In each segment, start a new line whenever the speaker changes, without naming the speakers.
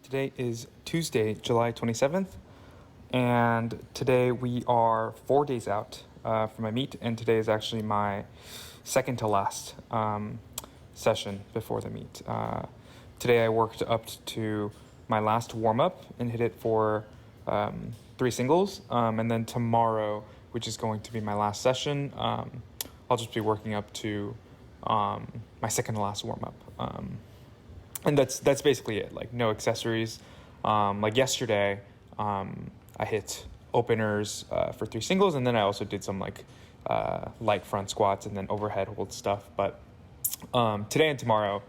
Today is Tuesday, July 27th, and today we are 4 days out for my meet, and today is actually my second to last session before the meet. Today I worked up to my last warm-up and hit it for 3 singles, and then tomorrow, which is going to be my last session, I'll just be working up to my second to last warm-up. And that's basically it. Like, no accessories. Like yesterday, I hit openers for 3 singles, and then I also did some like light front squats and then overhead hold stuff. But today and tomorrow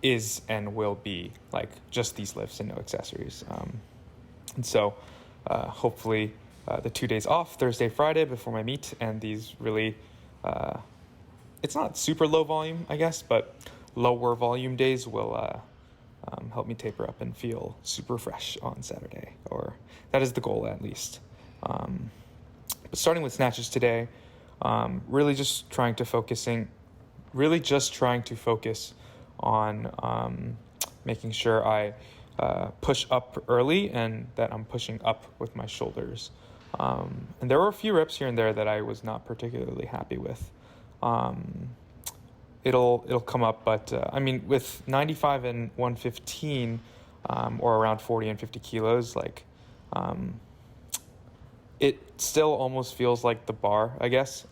is and will be like just these lifts and no accessories. And so hopefully the 2 days off, Thursday, Friday, before my meet, and these really, it's not super low volume, I guess, but lower volume days will help me taper up and feel super fresh on Saturday, or that is the goal at least. But starting with snatches today, really just trying to focus on making sure I push up early and that I'm pushing up with my shoulders. And there were a few reps here and there that I was not particularly happy with. It'll come up, but I mean, with 95 and 115, or around 40 and 50 kilos, like, it still almost feels like the bar, I guess.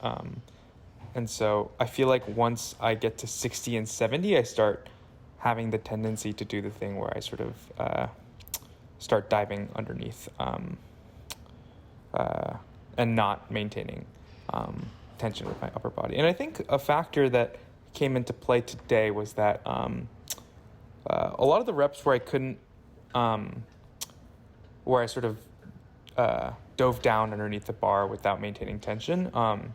And so I feel like once I get to 60 and 70, I start having the tendency to do the thing where I sort of start diving underneath and not maintaining tension with my upper body. And I think a factor that came into play today was that a lot of the reps where I couldn't, where I sort of dove down underneath the bar without maintaining tension, a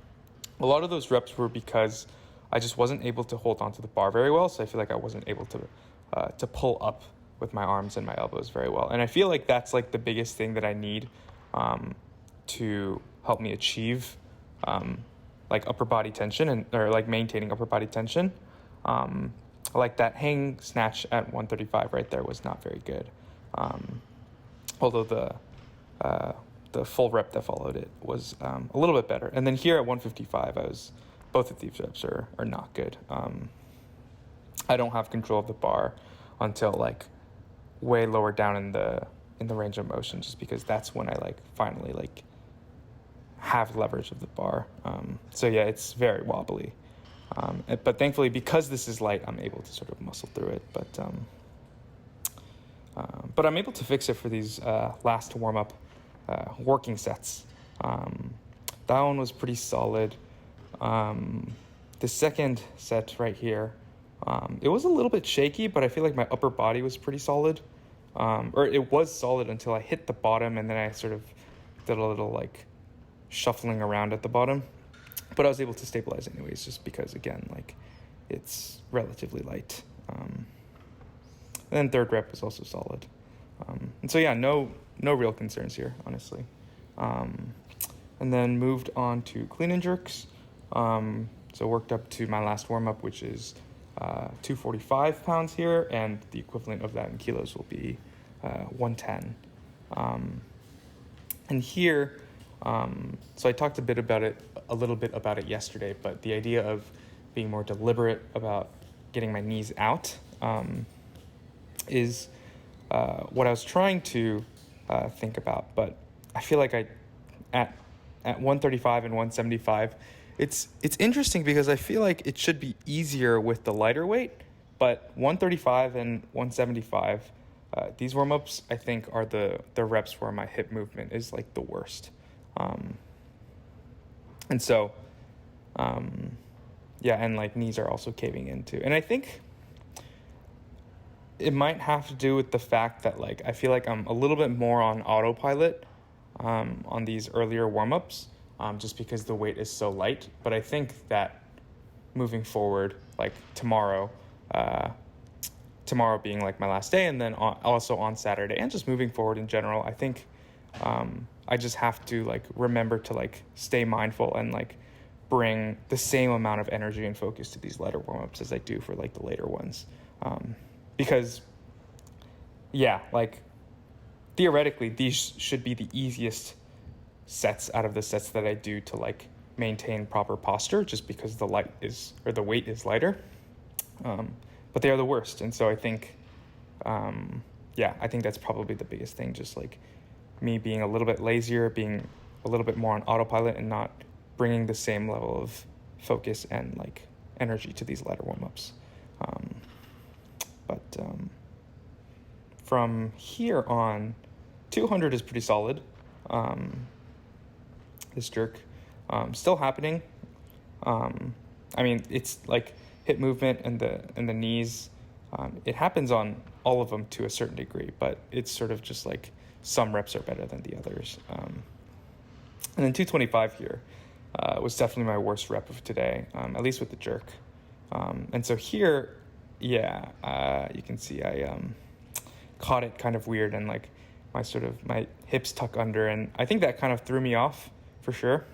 lot of those reps were because I just wasn't able to hold onto the bar very well. So I feel like I wasn't able to pull up with my arms and my elbows very well. And I feel like that's like the biggest thing that I need to help me achieve like upper body tension or like maintaining upper body tension. Like that hang snatch at 135 right there was not very good. Although the full rep that followed it was a little bit better. And then here at 155, both of these reps are not good. I don't have control of the bar until like way lower down in the range of motion, just because that's when I like finally like have leverage of the bar. So yeah, it's very wobbly. But thankfully, because this is light, I'm able to sort of muscle through it. But I'm able to fix it for these last warm-up working sets. That one was pretty solid. The second set right here, it was a little bit shaky, but I feel like my upper body was pretty solid. Or it was solid until I hit the bottom, and then I sort of did a little like shuffling around at the bottom, but I was able to stabilize anyways, just because again, like, it's relatively light. And then third rep was also solid. And so yeah, no real concerns here, honestly. And then moved on to clean and jerks. So worked up to my last warm up, which is 245 pounds here, and the equivalent of that in kilos will be 110. And here, so I talked a little bit about it yesterday, but the idea of being more deliberate about getting my knees out is what I was trying to think about. But I feel like at 135 and 175, it's interesting because I feel like it should be easier with the lighter weight, but 135 and 175, these warm-ups I think are the reps where my hip movement is like the worst. And so, yeah, and like knees are also caving in too. And I think it might have to do with the fact that like, I feel like I'm a little bit more on autopilot, on these earlier warm-ups, just because the weight is so light. But I think that moving forward, like tomorrow being like my last day, and then also on Saturday, and just moving forward in general, I think, I just have to like remember to like stay mindful and like bring the same amount of energy and focus to these lighter warm-ups as I do for like the later ones. Because yeah, like theoretically, these should be the easiest sets out of the sets that I do to like maintain proper posture, just because the weight is lighter. But they are the worst, and so I think, I think that's probably the biggest thing. Just like me being a little bit lazier, being a little bit more on autopilot, and not bringing the same level of focus and like energy to these lighter warm-ups. But from here on, 200 is pretty solid. This jerk still happening. I mean, it's like hip movement and the knees. It happens on all of them to a certain degree, but it's sort of just like some reps are better than the others. And then 225 here was definitely my worst rep of today, at least with the jerk. And so here, you can see I caught it kind of weird, and like my hips tuck under, and I think that kind of threw me off for sure.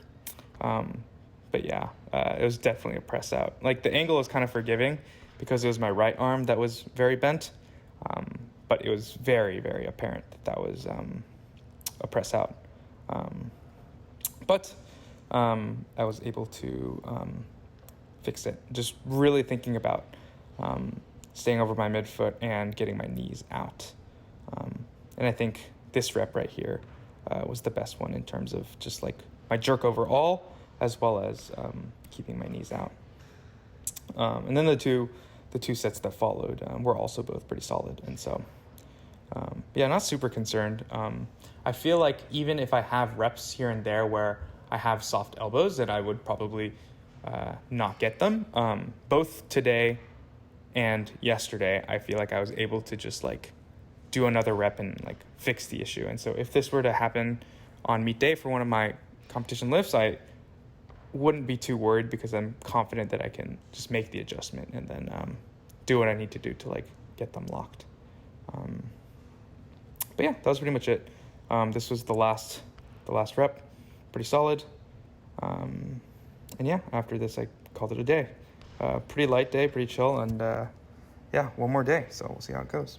But yeah, it was definitely a press out. Like the angle was kind of forgiving because it was my right arm that was very bent, but it was very, very apparent that was a press out. But I was able to fix it. Just really thinking about staying over my midfoot and getting my knees out. And I think this rep right here was the best one in terms of just like my jerk overall, as well as keeping my knees out. And then the two sets that followed were also both pretty solid. And so, not super concerned. I feel like even if I have reps here and there where I have soft elbows, that I would probably not get them. Both today and yesterday, I feel like I was able to just like do another rep and like fix the issue. And so if this were to happen on meet day for one of my competition lifts, I wouldn't be too worried because I'm confident that I can just make the adjustment and then do what I need to do to like get them locked. But yeah, that was pretty much it. This was the last rep, pretty solid. And yeah, after this I called it a day. Pretty light day, pretty chill, and one more day, so we'll see how it goes.